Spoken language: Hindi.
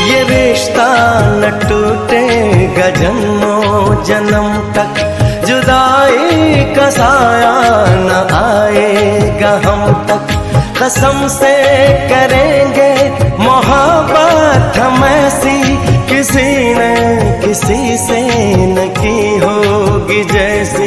ये रिश्ता न टूटेगा जन्मों जन्म तक, जुदाई का साया न आएगा हम तक। कसम से करेंगे मोहब्बत हम ऐसी, किसी ने किसी से न की होगी जैसी।